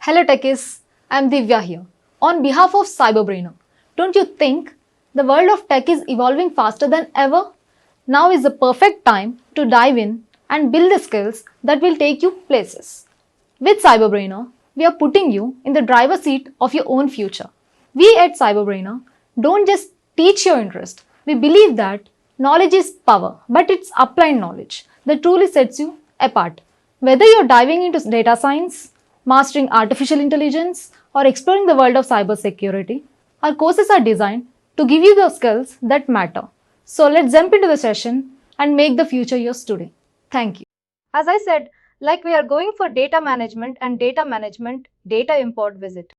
Hello techies, I'm Divya here. On behalf of CyberBrainer, don't you think the world of tech is evolving faster than ever? Now is the perfect time to dive in and build the skills that will take you places. With CyberBrainer, we are putting you in the driver's seat of your own future. We at CyberBrainer don't just teach your interest. We believe that knowledge is power, but it's applied knowledge that truly sets you apart. Whether you're diving into data science, mastering artificial intelligence, or exploring the world of cybersecurity, our courses are designed to give you the skills that matter. So let's jump into the session and make the future yours today. Thank you. As I said, like we are going for data management, data import visit.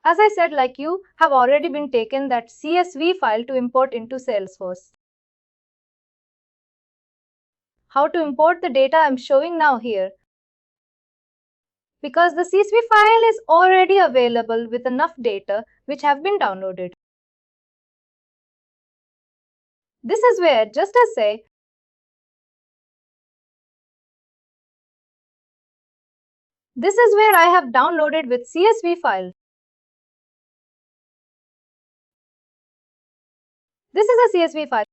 As I said, like you have already been taken that CSV file to import into Salesforce. How to import the data I'm showing now here. Because the CSV file is already available with enough data which have been downloaded. This is where, just as say, this is where I have downloaded with CSV file. This is a CSV file.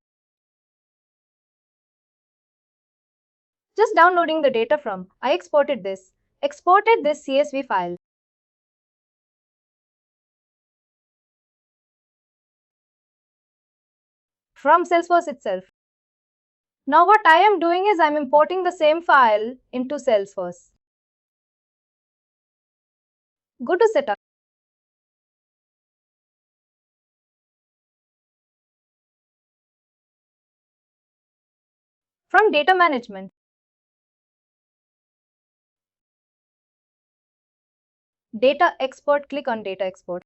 Just downloading the data from, I exported this CSV file. From Salesforce itself. Now what I am doing is I'm importing the same file into Salesforce. Go to Setup. From Data Management. Data Export, click on Data Export.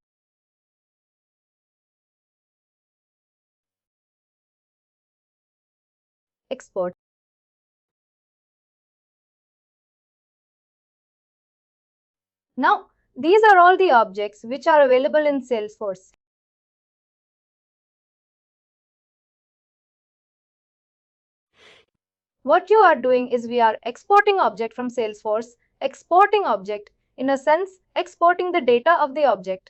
Export. Now, these are all the objects which are available in Salesforce. What you are doing is we are exporting object from Salesforce, exporting object, in a sense, exporting the data of the object.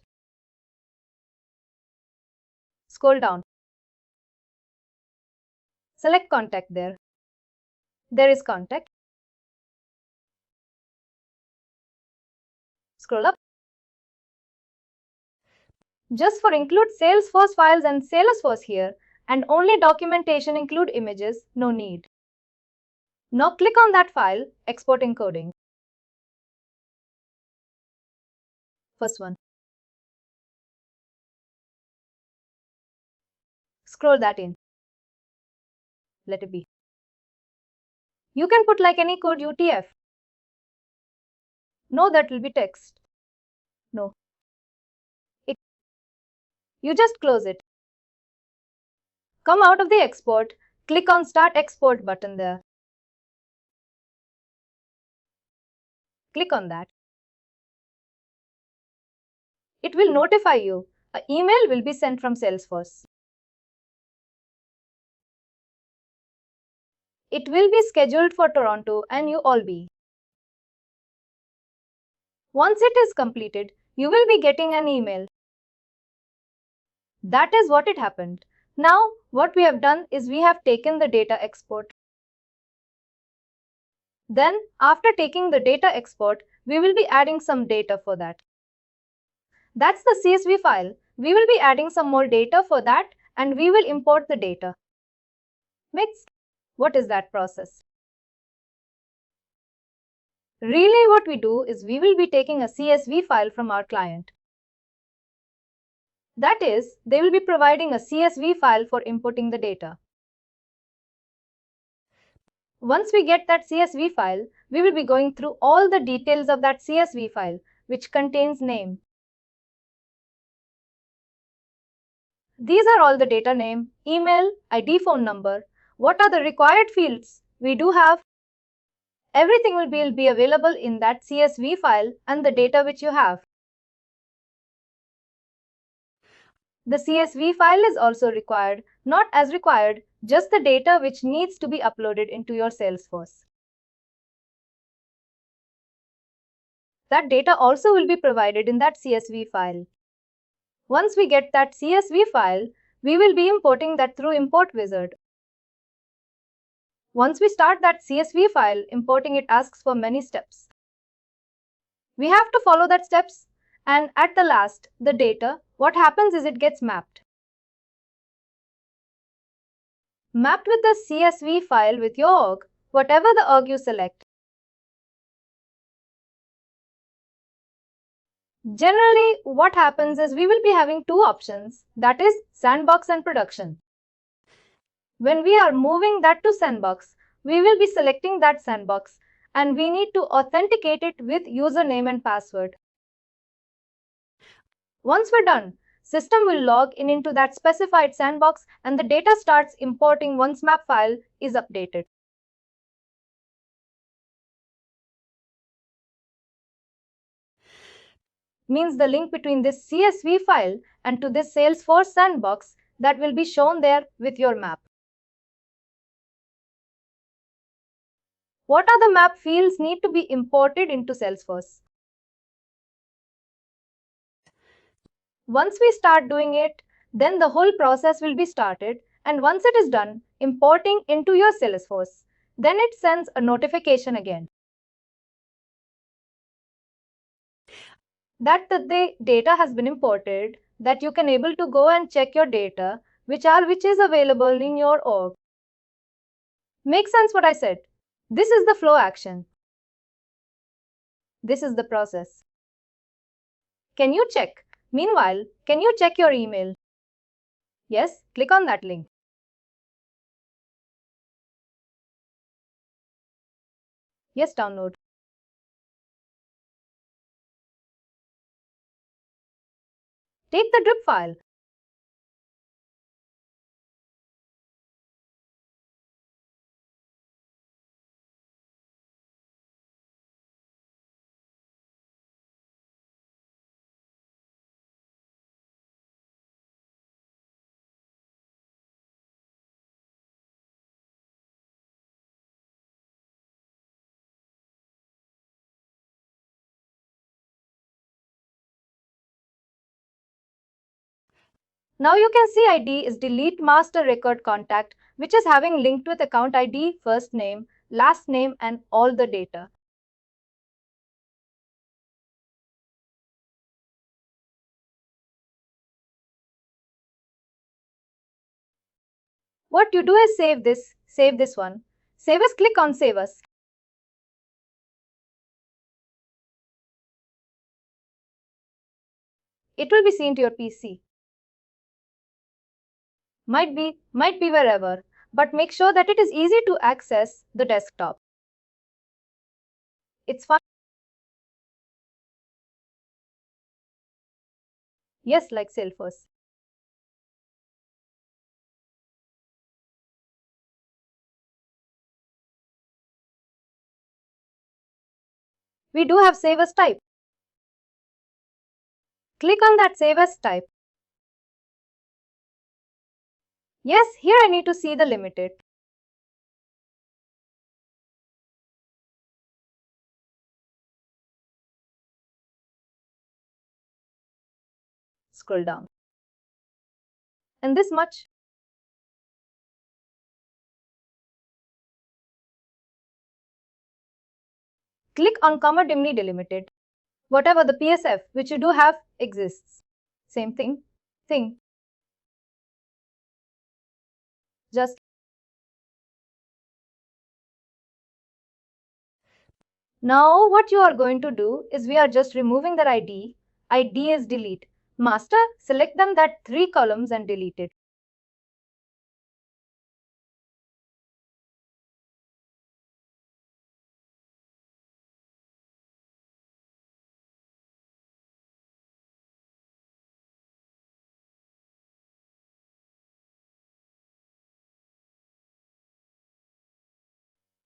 Scroll down. Select contact there. There is contact. Scroll up. Just for include Salesforce files and Salesforce here, and only documentation include images, no need. Now click on that file, export encoding. First one. Scroll that in. Let it be. You can put like any code UTF. No, that will be text. No. You just close it. Come out of the export, click on Start Export button there. Click on that. It will notify you. An email will be sent from Salesforce. It will be scheduled for Toronto and you all be. Once it is completed, you will be getting an email. That is what it happened. Now, what we have done is we have taken the data export. Then, after taking the data export, we will be adding some data for that. That's the CSV file. We will be adding some more data for that and we will import the data. Next, what is that process? Really what we do is we will be taking a CSV file from our client. That is, they will be providing a CSV file for importing the data. Once we get that CSV file, we will be going through all the details of that CSV file, which contains name. These are all the data name, email, ID, phone number. What are the required fields? We do have. Everything will be available in that CSV file and the data which you have. The CSV file is also required, not as required, just the data which needs to be uploaded into your Salesforce. That data also will be provided in that CSV file. Once we get that CSV file, we will be importing that through Import Wizard. Once we start that CSV file, importing it asks for many steps. We have to follow that steps, and at the last, the data, what happens is it gets mapped. Mapped with the CSV file with your org, whatever the org you select. Generally, what happens is we will be having two options, that is sandbox and production. When we are moving that to sandbox, we will be selecting that sandbox and we need to authenticate it with username and password. Once we're done, system will log in into that specified sandbox and the data starts importing once map file is updated. Means the link between this CSV file and to this Salesforce sandbox that will be shown there with your map. What are the map fields need to be imported into Salesforce? Once we start doing it, then the whole process will be started, and once it is done, importing into your Salesforce, then it sends a notification again that the data has been imported, that you can able to go and check your data, which is available in your org. Make sense what I said? This is the flow action. This is the process. Can you check? Meanwhile, can you check your email? Yes, click on that link. Yes, download. Take the drip file. Now you can see ID is delete master record contact, which is having linked with account ID, first name, last name, and all the data. What you do is save this one. Save as, click on Save As. It will be seen to your PC. Might be wherever, but make sure that it is easy to access the desktop. It's fun. Yes, like Salesforce. We do have Save As type. Click on that Save As type. Yes, here I need to see the limited. Scroll down. And this much. Click on comma dimly delimited. Whatever the PSF which you do have exists. Same thing. Just now what you are going to do is we are just removing that ID. ID is delete. Master, select them that 3 columns and delete it.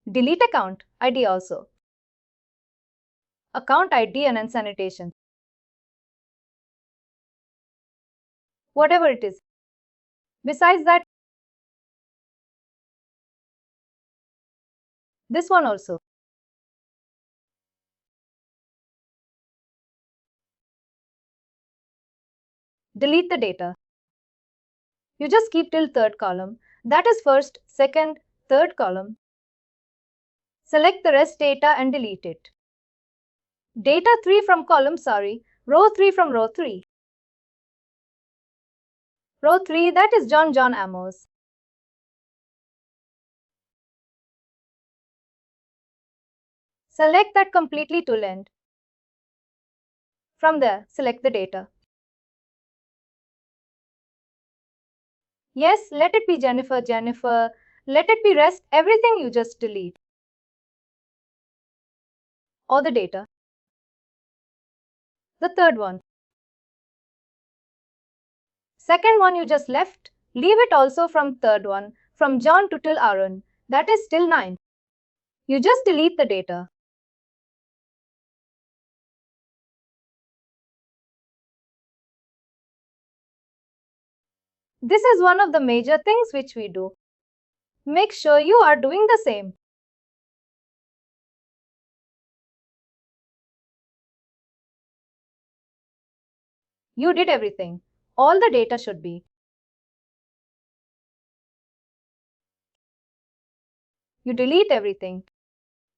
Delete account ID also. Account ID and sanitation. Whatever it is. Besides that, this one also. delete the data. You just keep till third column, that is first, second, third column. Select the rest data and delete it. Data 3 from column, row 3 from row 3. Row 3, that is John Amos. Select that completely to end. From there, select the data. Yes, let it be Jennifer. Let it be rest, everything you just delete. Or the data. The third one. Second one you just left, leave it also from third one, from John to till Aaron, that is till 9. You just delete the data. This is one of the major things which we do. Make sure you are doing the same. You did everything. All the data should be. You delete everything.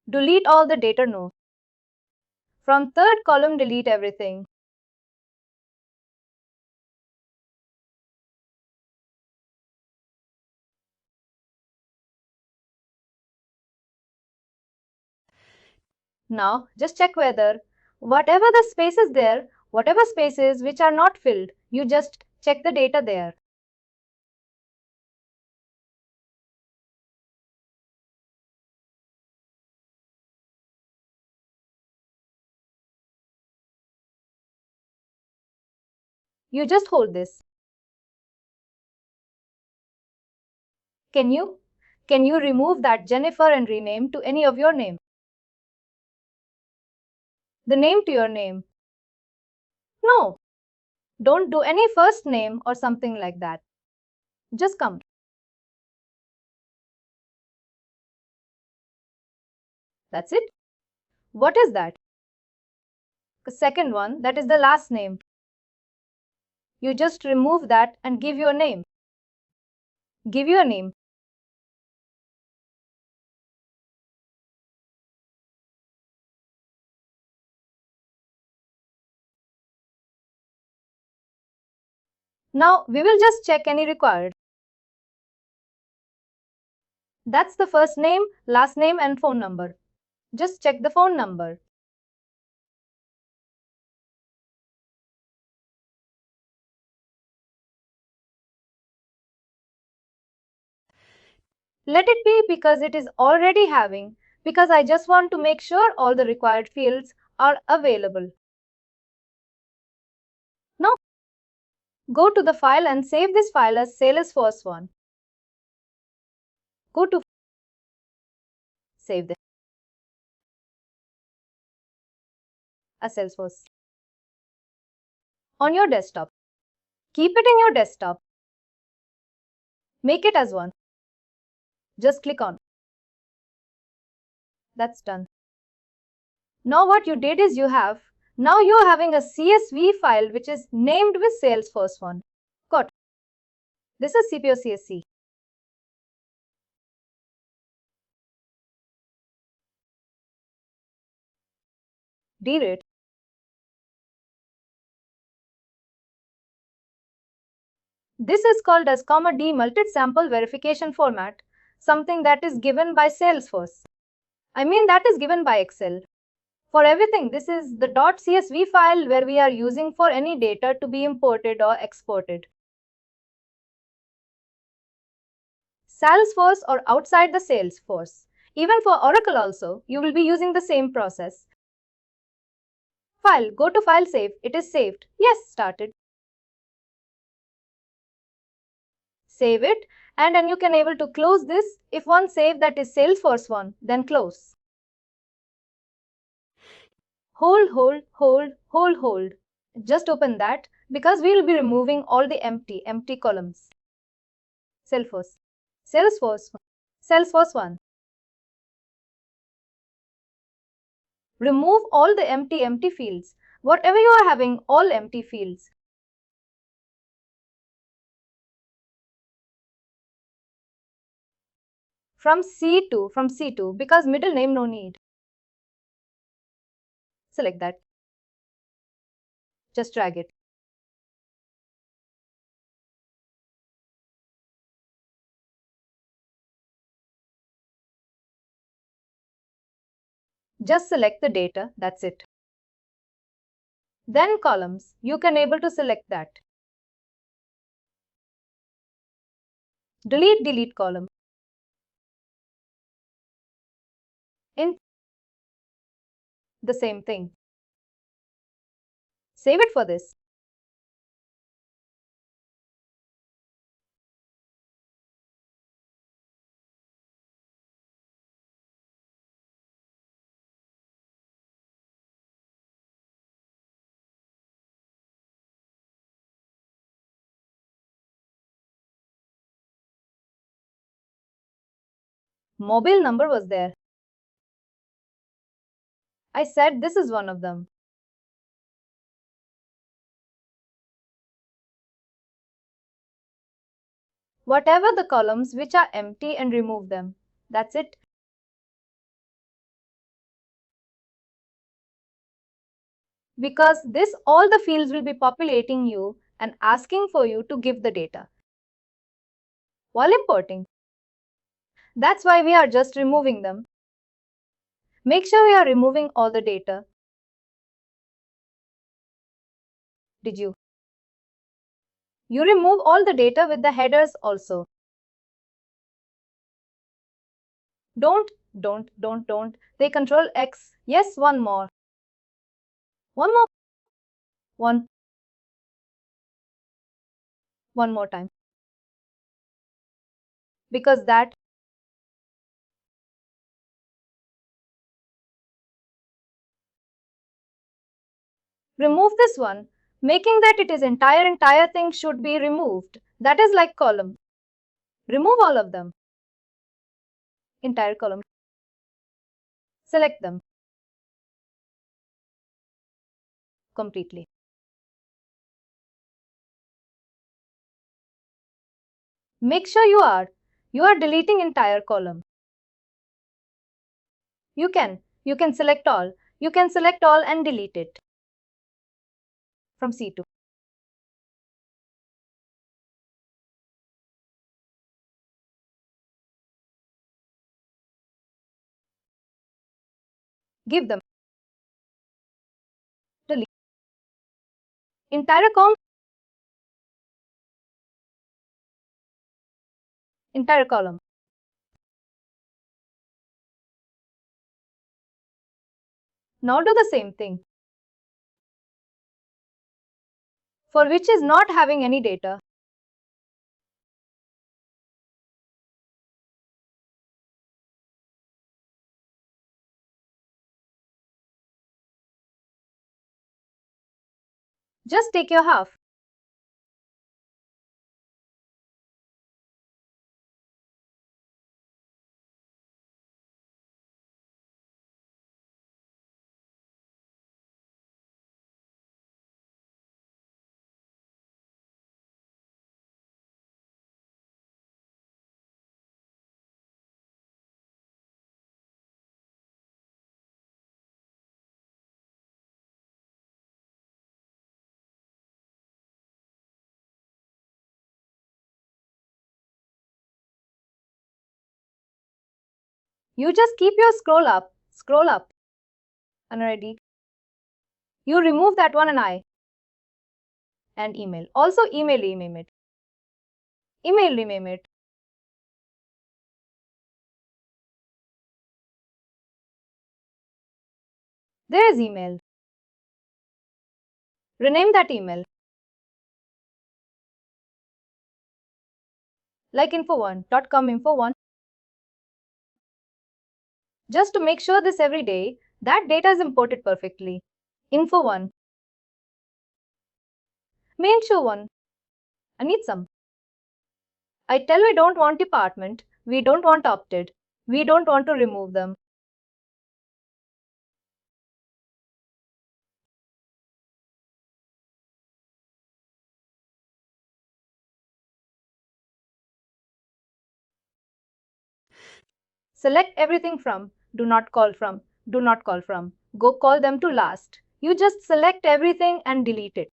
Delete all the data, no. From third column, delete everything. Now, just check whether whatever the space is there, whatever spaces which are not filled, you just check the data there. You just hold this. Can you remove that Jennifer and rename to any of your name? The name to your name. No. Don't do any first name or something like that. Just come. That's it. What is that? The second one, that is the last name. You just remove that and give your name. Give your name. Now we will just check any required. That's the first name, last name and phone number. Just check the phone number. Let it be because it is already having, because I just want to make sure all the required fields are available. Now, go to the file and save this file as Salesforce 1. Go to Save this as Salesforce. On your desktop. Keep it in your desktop. Make it as 1. Just click on. That's done. Now what you did is now you're having a CSV file which is named with Salesforce 1. Got. This is CPO CSC. Derate. This is called as D multi-sample verification format, something that is given by Salesforce. That is given by Excel. For everything, this is the .csv file where we are using for any data to be imported or exported. Salesforce or outside the Salesforce. Even for Oracle also, you will be using the same process. File, go to File, Save. It is saved. Yes, started. Save it, and then you can able to close this. If one save that is Salesforce 1, then close. Hold. Just open that because we will be removing all the empty columns. Salesforce 1. Remove all the empty fields. Whatever you are having, all empty fields. from C2 because middle name no need. Select that. Just drag it. Just select the data, that's it. Then columns, you can able to select that. Delete column. In the same thing. Save it for this. Mobile number was there. I said this is one of them. Whatever the columns which are empty and remove them. That's it. Because this all the fields will be populating you and asking for you to give the data while importing. That's why we are just removing them. Make sure we are removing all the data. Did you? You remove all the data with the headers also. Don't. They control X. Yes, one more. One more. One more time. Because that. Remove this one, making that it is entire thing should be removed. That is like column. Remove all of them. Entire column. Select them completely. Make sure you are deleting entire column. You can select all. You can select all and delete it from C2. Give them. Delete. Entire entire column. Now do the same thing. For which is not having any data. Just take your half. You just keep your scroll up, and ready. You remove that one and email. Also rename it. Rename it. There is email. Rename that email. Like info1.com info1. Just to make sure this every day, that data is imported perfectly. Info1. Main show 1. I need some. I tell we don't want department. We don't want opted. We don't want to remove them. Select everything from, do not call from, do not call from. Go call them to last. You just select everything and delete it.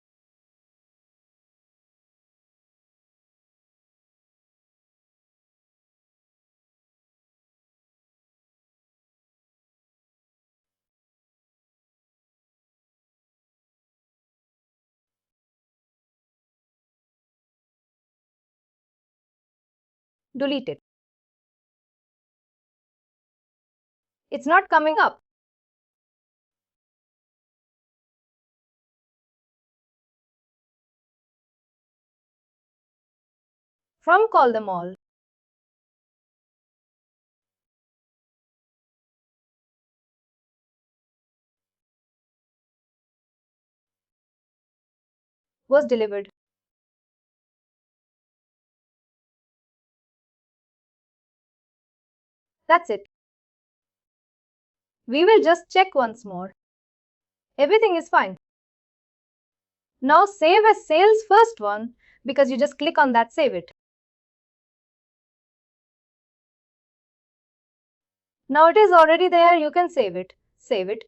Delete it. It's not coming up. From call them all. Was delivered. That's it. We will just check once more. Everything is fine. Now save as sales first one because you just click on that save it. Now it is already there, you can save it. Save it.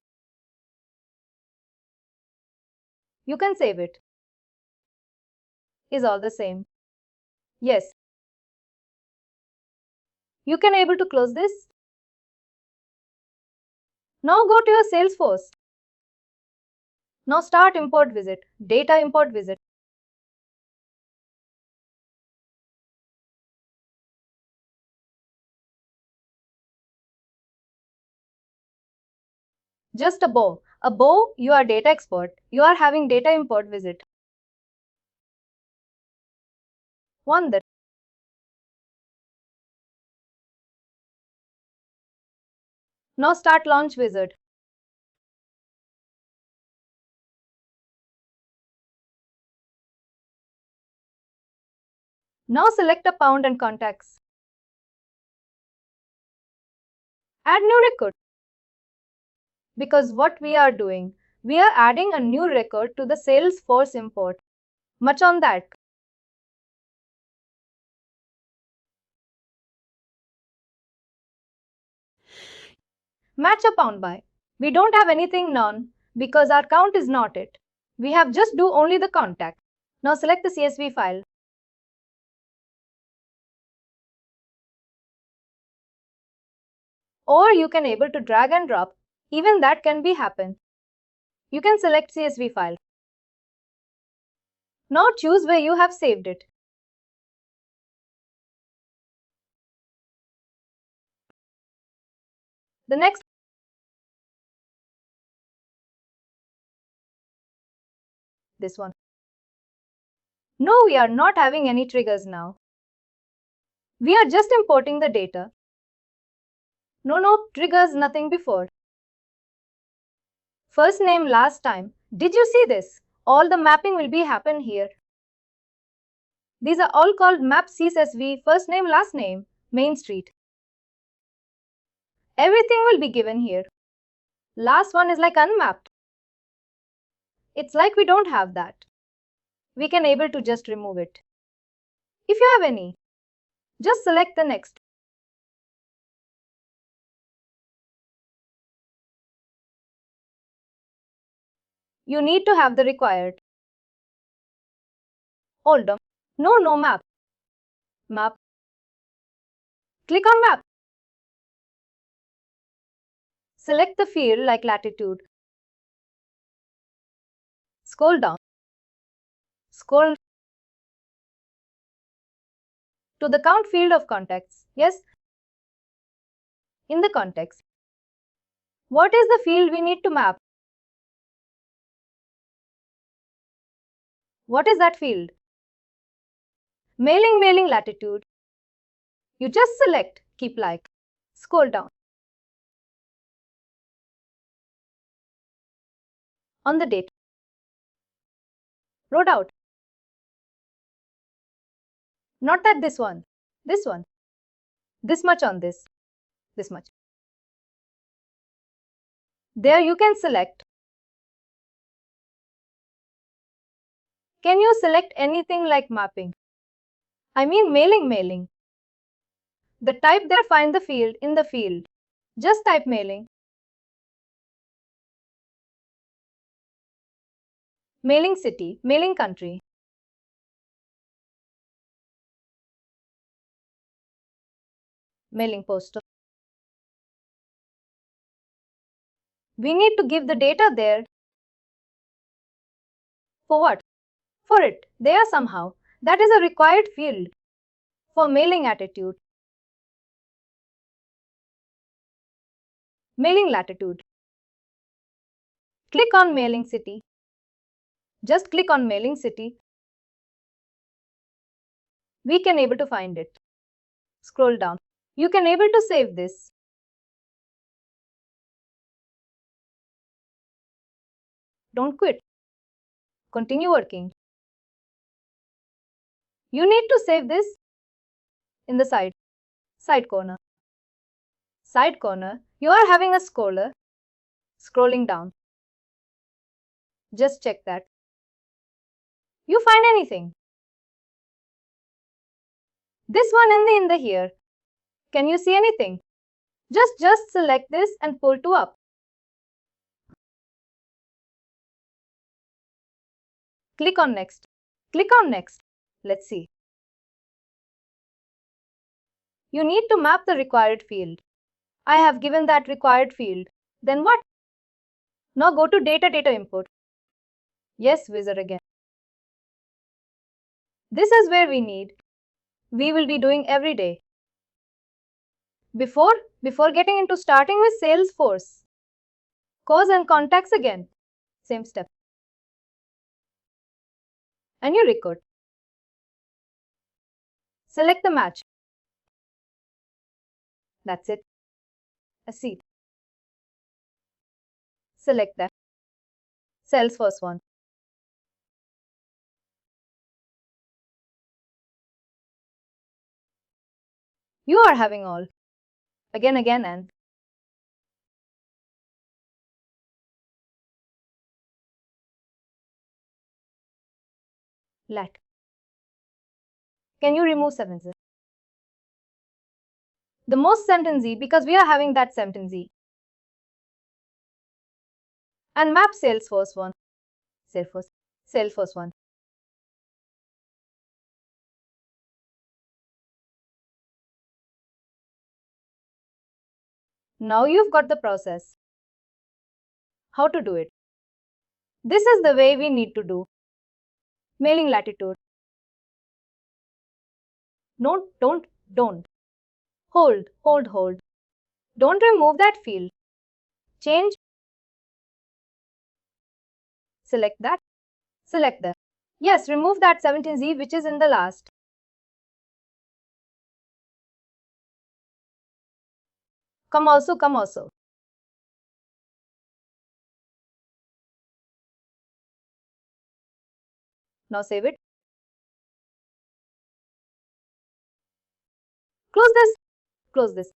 You can save it. Is all the same. Yes. You can able to close this. Now go to your Salesforce. Now start import visit. Data import visit. Just a bow. A bow, you are data expert. You are having data import visit. One that. Now start launch wizard. Now select a pound and contacts. Add new record. Because what we are doing, we are adding a new record to the Salesforce import. Much on that. Match a pound by. We don't have anything none because our count is not it. We have just do only the contact. Now select the CSV file. Or you can able to drag and drop. Even that can be happen. You can select CSV file. Now choose where you have saved it. The next. This one. No, we are not having any triggers now. We are just importing the data. No, triggers nothing before. First name last time. Did you see this? All the mapping will be happen here. These are all called map CSV, first name, last name, main street. Everything will be given here. Last one is like unmapped. It's like we don't have that. We can able to just remove it. If you have any, just select the next. You need to have the required. Hold on. No map. Map. Click on map. Select the field like latitude. Scroll down. Scroll to the count field of contacts. Yes. In the context. What is the field we need to map? What is that field? Mailing latitude. You just select keep like. Scroll down. On the date. Wrote out. Not that this one. This one. This much on this. This much. There you can select. Can you select anything like mapping? I mean mailing. The type there, find the field in the field. Just type mailing. Mailing city, mailing country. Mailing postal. We need to give the data there. For what? For it, there somehow. That is a required field. For mailing attitude. Mailing latitude. Click on mailing city. Just click on mailing city. We can able to find it. Scroll down. You can able to save this. Don't quit. Continue working. You need to save this in the side corner. Side corner, you are having a scroller. Scrolling down. Just check that. You find anything. This one in the here. Can you see anything? Just select this and pull to up. Click on next. Click on next. Let's see. You need to map the required field. I have given that required field. Then what? Now go to data import. Yes, wizard again. This is where we will be doing every day. Before getting into starting with Salesforce. Cause and contacts again. Same step. And you record. Select the match. That's it. A seat. Select that. Salesforce one. You are having all. Again and. Let. Can you remove sentences? The most sentence Z because we are having that sentence Z. And map Salesforce one. Salesforce one. Now you've got the process. How to do it? This is the way we need to do. Mailing latitude. No, don't. Hold. Don't remove that field. Change. Select that. Select that. Yes, remove that 17Z which is in the last. Come also. Now save it. Close this.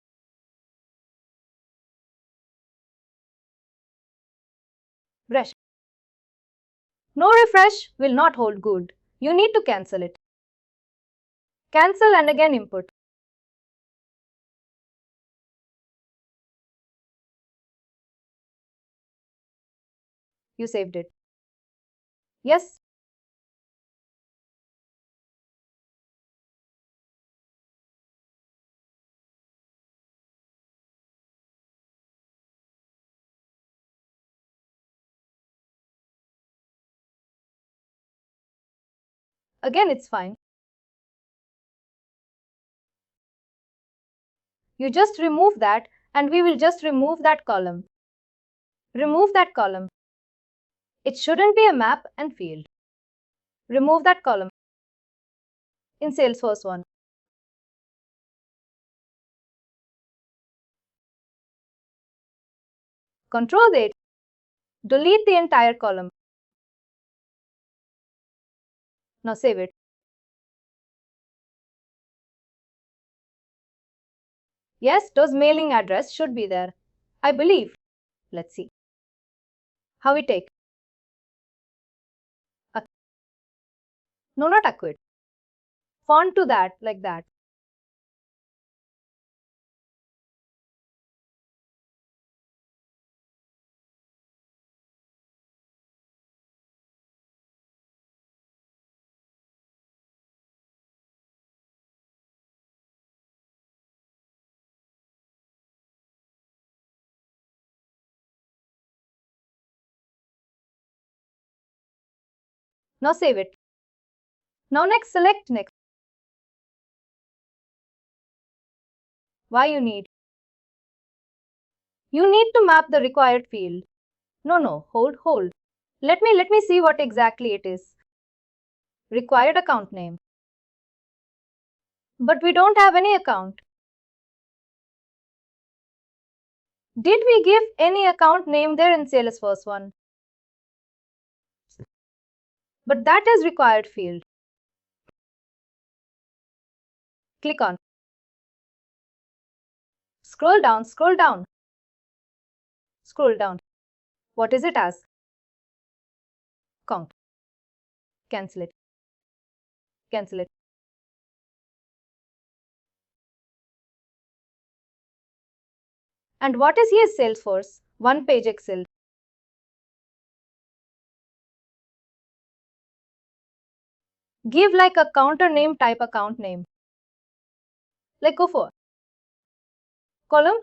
Refresh. No refresh will not hold good. You need to cancel it. Cancel and again input. You saved it. Yes. Again it's fine. You just remove that and we will just remove that column. Remove that column. It shouldn't be a map and field. Remove that column. In Salesforce one. Control it. Delete the entire column. Now save it. Yes, those mailing address should be there. I believe. Let's see. How we take. No, not acquit. Font to that, like that. Now save it. Now next, select next. Why you need? You need to map the required field. No, hold. Let me see what exactly it is. Required account name. But we don't have any account. Did we give any account name there in Salesforce one? But that is required field. Click on. Scroll down. Scroll down. What is it as? Count. Cancel it. And what is here Salesforce? One page Excel. Give like a counter name, type account name. Like go for column.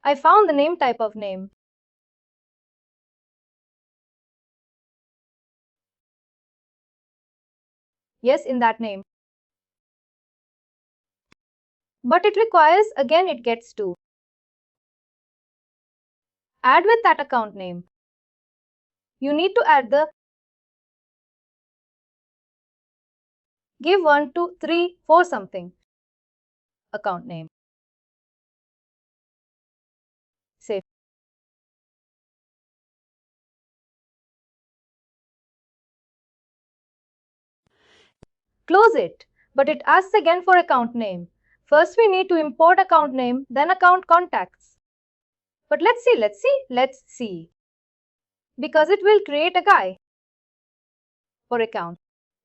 I found the name, type of name. Yes, in that name. But it requires, again it gets to add with that account name. You need to add the give 1, 2, 3, 4 something account name. Save. Close it. But it asks again for account name. First we need to import account name, then account contacts. But let's see. Because it will create a guy for account.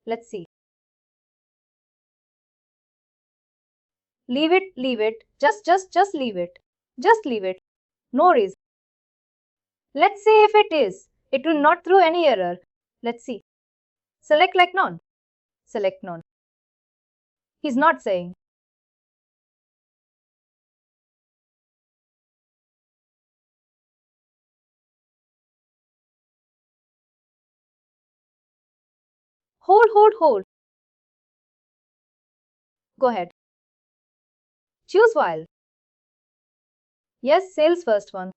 Let's see. Leave it. Just leave it. Just leave it. No reason. Let's see if it is. It will not throw any error. Let's see. Select like none. Select none. He's not saying. Hold. Go ahead. Choose while. Yes, sales first one.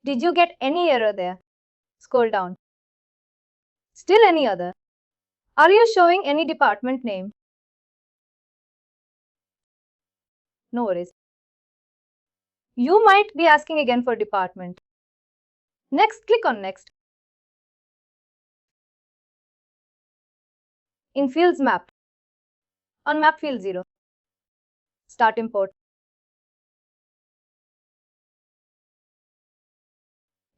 Did you get any error there? Scroll down. Still any other? Are you showing any department name? No worries. You might be asking again for department. Next, click on next. In fields map. On map field 0. Start import.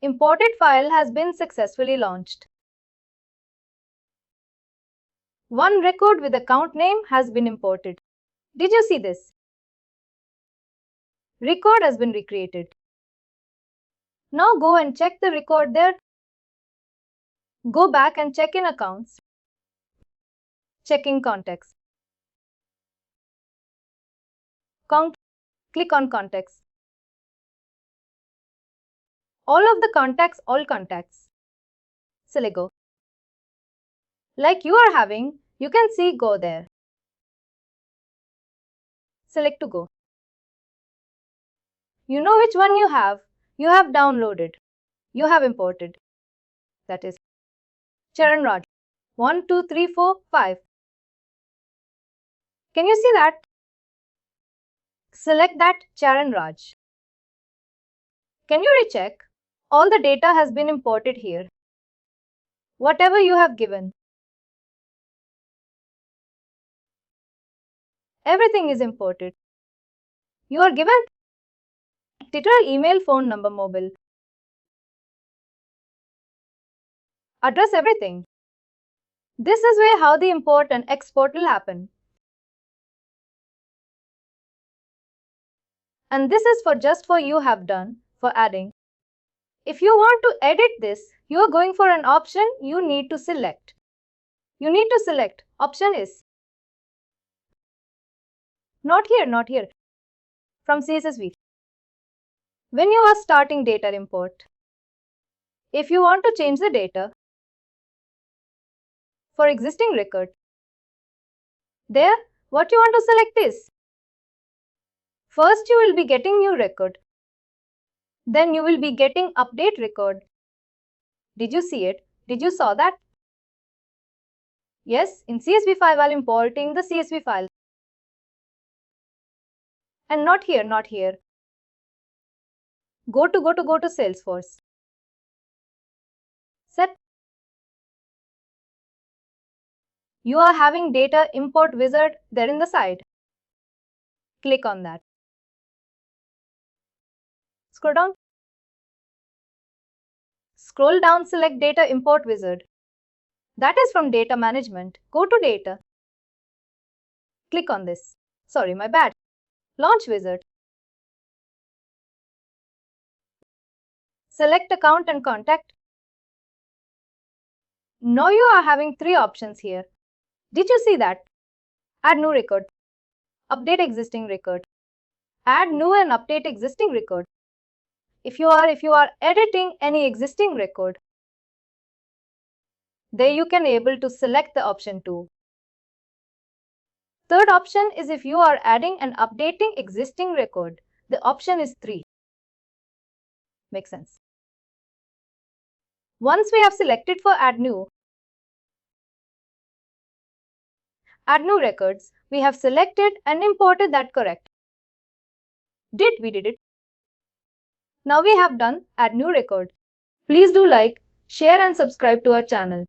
Imported file has been successfully launched. One record with account name has been imported. Did you see this? Record has been recreated. Now go and check the record there. Go back and check in accounts. Checking contacts. Click on contacts. All contacts. Select go. Like you are having, you can see go there. Select to go. You know which one you have downloaded, you have imported. That is Charan Raj. 1, 2, 3, 4, 5. Can you see that? Select that Charan Raj. Can you recheck? All the data has been imported here. Whatever you have given. Everything is imported. You are given title, email, phone number, mobile, address, everything. This is where how the import and export will happen. And this is for just for you have done for adding If you want to edit this, you are going for an option you need to select. You need to select option is not here, from CSV. When you are starting data import, if you want to change the data for existing record, there, what you want to select is, first you will be getting new record, then you will be getting update record. Did you see it? Did you saw that? Yes, in CSV file while importing the CSV file. And not here. Go to Salesforce. Set. You are having data import wizard there in the side. Click on that. Scroll down. Scroll down, select data import wizard. That is from data management. Go to data. Click on this. Sorry, my bad. Launch wizard. Select account and contact. Now you are having 3 options here. Did you see that? Add new record. Update existing record. Add new and update existing record. If you are editing any existing record, there you can able to select the option 2. Third option is if you are adding and updating existing record. The option is 3. Makes sense. Once we have selected for add new records, we have selected and imported that correct. We did it. Now we have done add new record. Please do like, share and subscribe to our channel.